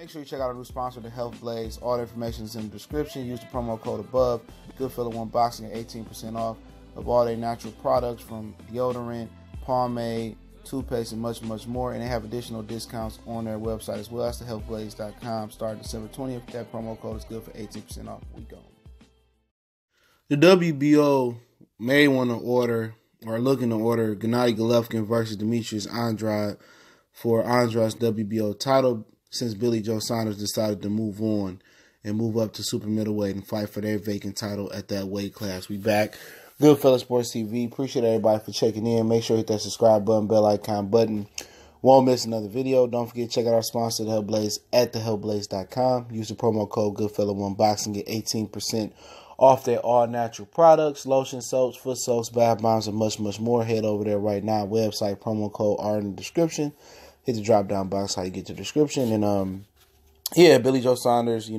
Make sure you check out our new sponsor, the Health Blaze. All the information is in the description. Use the promo code above. Goodfella1 Boxing at 18% off of all their natural products from deodorant, pomade, toothpaste, and much, much more. And they have additional discounts on their website as well. That's thehealthblaze.com. Starting December 20th. That promo code is good for 18% off. We go. The WBO may want to order or looking to order Gennady Golovkin versus Demetrius Andrade for Andrade's WBO title, since Billy Joe Saunders decided to move on and move up to super middleweight and fight for their vacant title at that weight class. We back. Goodfella Sports TV. Appreciate everybody for checking in. Make sure you hit that subscribe button, bell icon button. Won't miss another video. Don't forget to check out our sponsor, The Health Blaze, at thehealthblaze.com. Use the promo code Goodfella1 Boxing. Get 18% off their all-natural products, lotion, soaps, foot soaps, bath bombs, and much, much more. Head over there right now. Website, promo code are in the description. Hit the drop-down box how you get the description. And, yeah, Billy Joe Saunders,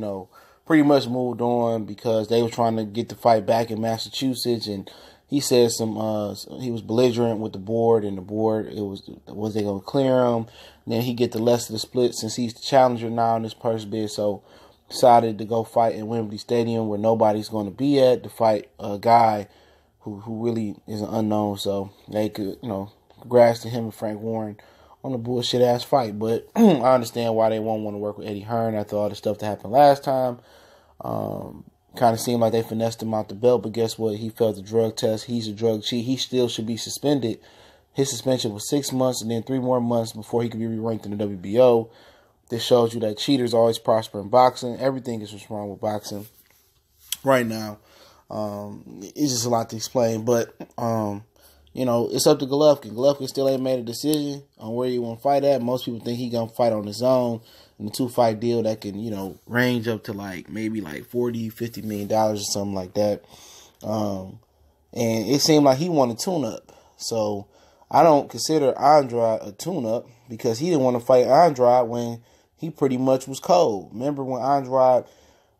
pretty much moved on because they were trying to get the fight back in Massachusetts. And he said he was belligerent with the board. And the board, was they going to clear him? And then he get the less of the split since he's the challenger now in this purse bid. So decided to go fight in Wembley Stadium where nobody's going to be at to fight a guy who really is an unknown. So they could, congrats to him and Frank Warren on a bullshit-ass fight. But I understand why they won't want to work with Eddie Hearn after all the stuff that happened last time. Kind of seemed like they finessed him out the belt, but guess what? He failed the drug test. He's a drug cheat. He still should be suspended. His suspension was 6 months and then 3 more months before he could be re-ranked in the WBO. This shows you that cheaters always prosper in boxing. Everything is what's wrong with boxing right now. It's just a lot to explain, but it's up to Golovkin. Golovkin still ain't made a decision on where he want to fight at. Most people think he gonna fight on his own in a 2-fight deal that can, range up to maybe $40, $50 million or something like that. And it seemed like he wanted tune-up. So I don't consider Andrade a tune-up because he didn't want to fight Andrade when he pretty much was cold. Remember when Andrade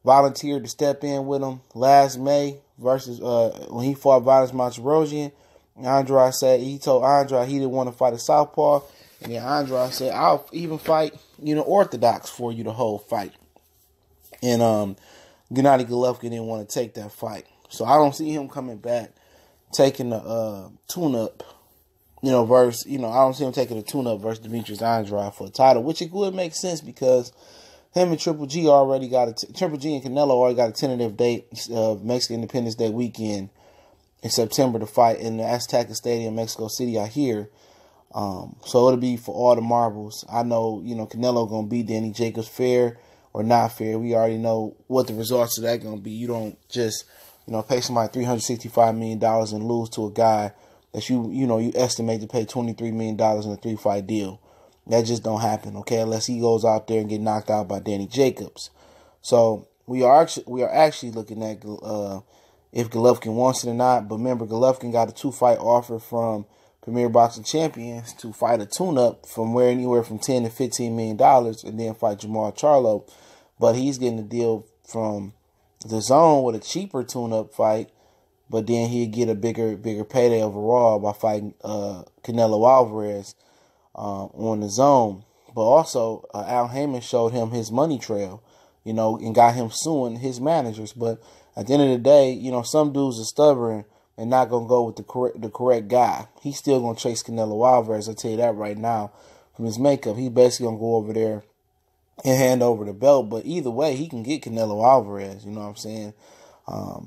volunteered to step in with him last May versus when he fought Vadas Monterosian? Andrade said he told Andrade he didn't want to fight a southpaw, and then Andrade said, "I'll even fight orthodox for you the whole fight." And Gennady Golovkin didn't want to take that fight, so I don't see him coming back taking the tune-up, versus I don't see him taking the tune-up versus Demetrius Andrade for a title, which it would make sense because him and Triple G already got Triple G and Canelo already got a tentative date of Mexican Independence Day weekend in September to fight in the Azteca Stadium, Mexico City, I hear. So it'll be for all the marbles. I know, Canelo going to beat Danny Jacobs fair or not fair. We already know what the results of that going to be. You don't just, pay somebody $365 million and lose to a guy that you estimate to pay $23 million in a 3-fight deal. That just don't happen, okay, unless he goes out there and get knocked out by Danny Jacobs. So we are actually looking at if Golovkin wants it or not. But remember, Golovkin got a 2-fight offer from Premier Boxing Champions to fight a tune-up from anywhere from $10 to $15 million and then fight Jamal Charlo. But he's getting a deal from the Zone with a cheaper tune-up fight, but then he'd get a bigger payday overall by fighting Canelo Alvarez on the Zone. But also, Al Heyman showed him his money trail, and got him suing his managers. But at the end of the day, some dudes are stubborn and not going to go with the correct guy. He's still going to chase Canelo Alvarez, I'll tell you that right now, from his makeup. He's basically going to go over there and hand over the belt. But either way, he can get Canelo Alvarez, you know what I'm saying?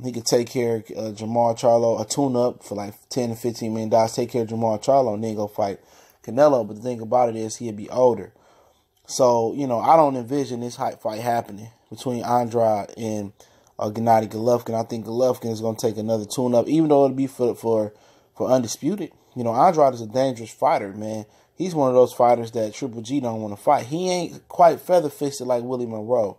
He could take care of Jamal Charlo, a tune-up for $10 to $15 million, take care of Jamal Charlo, and then go fight Canelo. But the thing about it is he'd be older. So, I don't envision this fight happening between Andrade and Gennady Golovkin. I think Golovkin is going to take another tune-up, even though it'll be for undisputed. Andrade is a dangerous fighter, man. He's one of those fighters that Triple G don't want to fight. He ain't quite feather-fisted like Willie Monroe.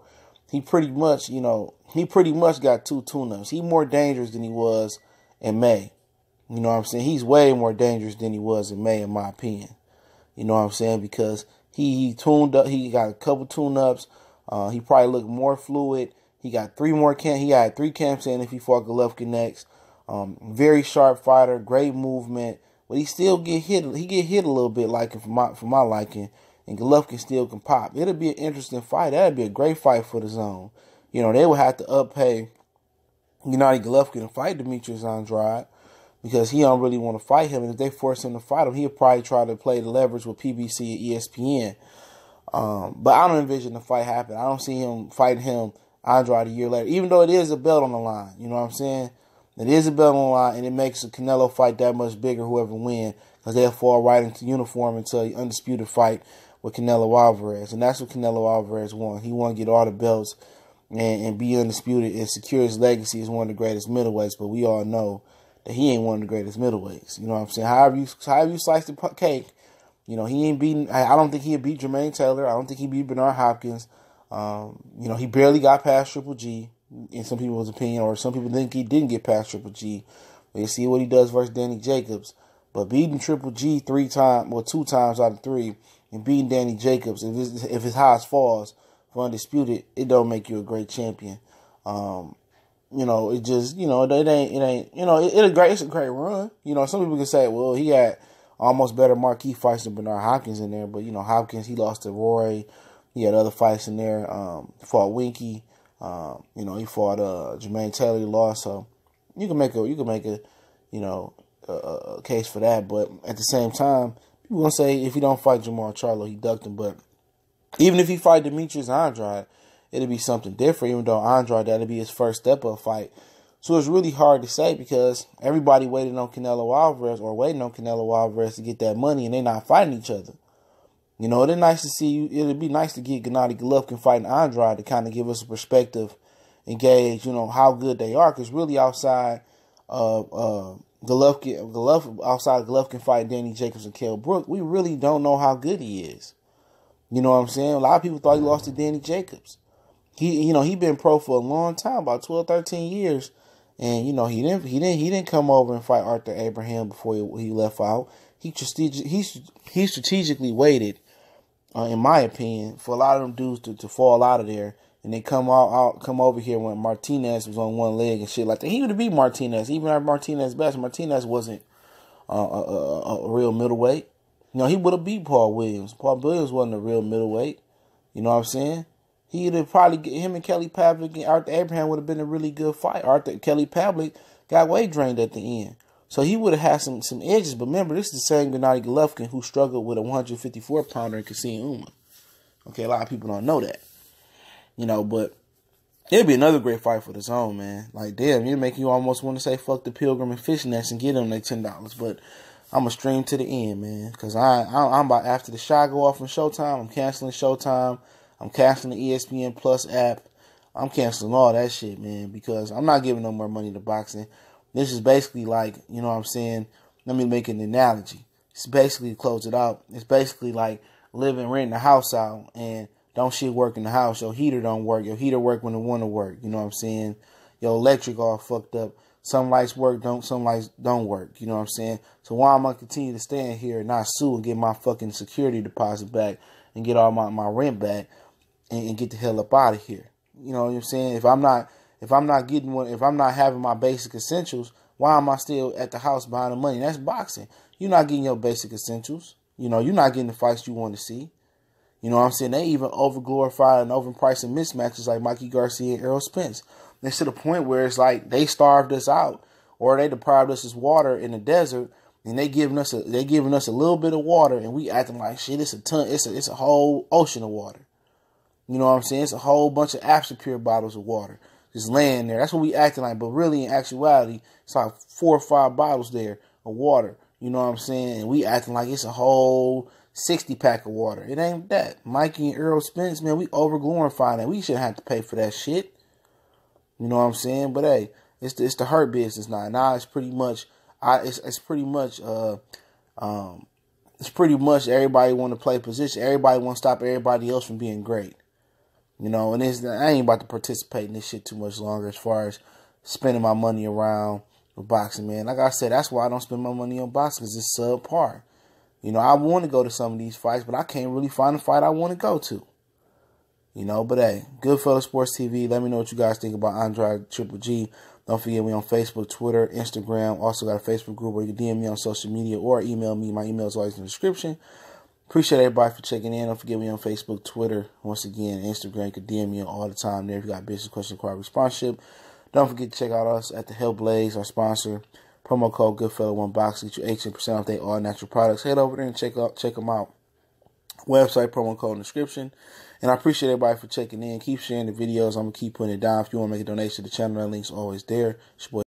He pretty much, got 2 tune-ups. He's more dangerous than he was in May. You know what I'm saying? He's way more dangerous than he was in May, in my opinion. You know what I'm saying? Because he tuned up. He got a couple tune-ups. He probably looked more fluid. He got 3 more camps. He had 3 camps in if he fought Golovkin next. Very sharp fighter, great movement, but he still get hit. He get hit a little bit, for my liking, and Golovkin still can pop. It'll be an interesting fight. That'd be a great fight for the zone. You know, they would have to uppay Gennady Golovkin to fight Demetrius Andrade because he don't really want to fight him. And if they force him to fight him, he'll probably try to play the leverage with PBC and ESPN. But I don't envision the fight happen. I don't see him fighting him, Andrade, a year later, even though it is a belt on the line. You know what I'm saying? It is a belt on the line, and it makes the Canelo fight that much bigger, whoever wins, because they'll fall right into uniform until the undisputed fight with Canelo Alvarez. And that's what Canelo Alvarez won. He want to get all the belts and be undisputed and secure his legacy as one of the greatest middleweights. But we all know that he ain't one of the greatest middleweights. You know what I'm saying? However you slice the cake, you know, he ain't beating. I don't think he'll beat Jermaine Taylor. I don't think he beat Bernard Hopkins. You know, he barely got past Triple G, in some people's opinion, or some people think he didn't get past Triple G. But you see what he does versus Danny Jacobs. But beating Triple G 2 times out of 3, and beating Danny Jacobs, if his highest falls for undisputed, it don't make you a great champion. You know, it just, you know, it ain't, you know, it's a great run. You know, some people can say, well, he had almost better marquee fights than Bernard Hopkins in there, but you know, Hopkins, he lost to Roy. He had other fights in there. Fought Winky. You know, he fought Jermaine Taylor. He lost. So you can make a you know, a case for that. But at the same time, people gonna say if he don't fight Jamal Charlo, he ducked him. But even if he fight Demetrius Andrade, it'll be something different. Even though Andrade, that'll be his first step up fight. So it's really hard to say because everybody waiting on Canelo Alvarez to get that money, and they're not fighting each other. You know, it'd nice to see you. It'd be nice to get Gennady Golovkin fighting Andrade to kind of give us a perspective and gauge, you know, how good they are. Because really, outside of Golovkin fighting Danny Jacobs and Kell Brook, we really don't know how good he is. You know what I'm saying? A lot of people thought he lost to Danny Jacobs. He been pro for a long time, about 12, 13 years. And, you know, he didn't come over and fight Arthur Abraham before he left out. He strategically waited, in my opinion, for a lot of them dudes to fall out of there, and they come over here when Martinez was on one leg and shit like that. He would have beat Martinez, even at Martinez's best. Martinez wasn't a real middleweight. You know, he would have beat Paul Williams. Paul Williams wasn't a real middleweight. You know what I'm saying? He'd have probably, him and Kelly Pavlik and Arthur Abraham would have been a really good fight. Kelly Pavlik got weight drained at the end. So he would have had some edges. But remember, this is the same Gennady Golovkin who struggled with a 154-pounder in Kassim Uma. Okay, a lot of people don't know that. You know, but it'll be another great fight for the zone, man. Like, damn, it'll make you almost want to say fuck the Pilgrim and Fish Nest and get them their $10. But I'm going to stream to the end, man. Because I'm about, after the shot go off on Showtime, I'm canceling Showtime. I'm canceling the ESPN Plus app. I'm canceling all that shit, man, because I'm not giving no more money to boxing. This is basically like, you know what I'm saying? Let me make an analogy. It's basically, to close it out, it's basically like renting a house out and don't shit work in the house. Your heater don't work. Your heater work when it want to work. You know what I'm saying? Your electric all fucked up. Some lights work, some lights don't work. You know what I'm saying? So why am I continue to stand here and not sue and get my fucking security deposit back and get all my rent back and get the hell up out of here? You know what I'm saying? If I'm not having my basic essentials, why am I still at the house buying the money? That's boxing. You're not getting your basic essentials. You know, you're not getting the fights you want to see. You know what I'm saying? They even overglorify and overpricing mismatches like Mikey Garcia and Errol Spence. It's to the point where it's like they starved us out, or they deprived us of water in the desert, and they giving us a little bit of water, and we acting like shit. It's a ton. It's a whole ocean of water. You know what I'm saying? It's a whole bunch of Pure bottles of water just laying there. That's what we acting like. But really, in actuality, it's like 4 or 5 bottles there of water. You know what I'm saying? And we acting like it's a whole 60-pack of water. It ain't that. Mikey and Errol Spence, man, we overglorifying that. We shouldn't have to pay for that shit. You know what I'm saying? But hey, it's the hurt business now. Now it's pretty much everybody want to play position. Everybody want to stop everybody else from being great. You know, and I ain't about to participate in this shit too much longer as far as spending my money around with boxing, man. Like I said, that's why I don't spend my money on boxing, because it's subpar. You know, I want to go to some of these fights, but I can't really find a fight I want to go to. You know, but hey, Goodfellas Sports TV. Let me know what you guys think about Andrade Triple G. Don't forget me on Facebook, Twitter, Instagram. Also got a Facebook group where you can DM me on social media or email me. My email is always in the description. Appreciate everybody for checking in. Don't forget me on Facebook, Twitter, once again, Instagram. You can DM me all the time there if you got business question, inquiry, sponsorship. Don't forget to check out us at the Health Blaze, our sponsor. Promo code Goodfellow1Box, get you 18% off their all natural products. Head over there and check them out. Website, promo code in the description. And I appreciate everybody for checking in. Keep sharing the videos. I'm going to keep putting it down. If you want to make a donation to the channel, that link's always there. It's your boy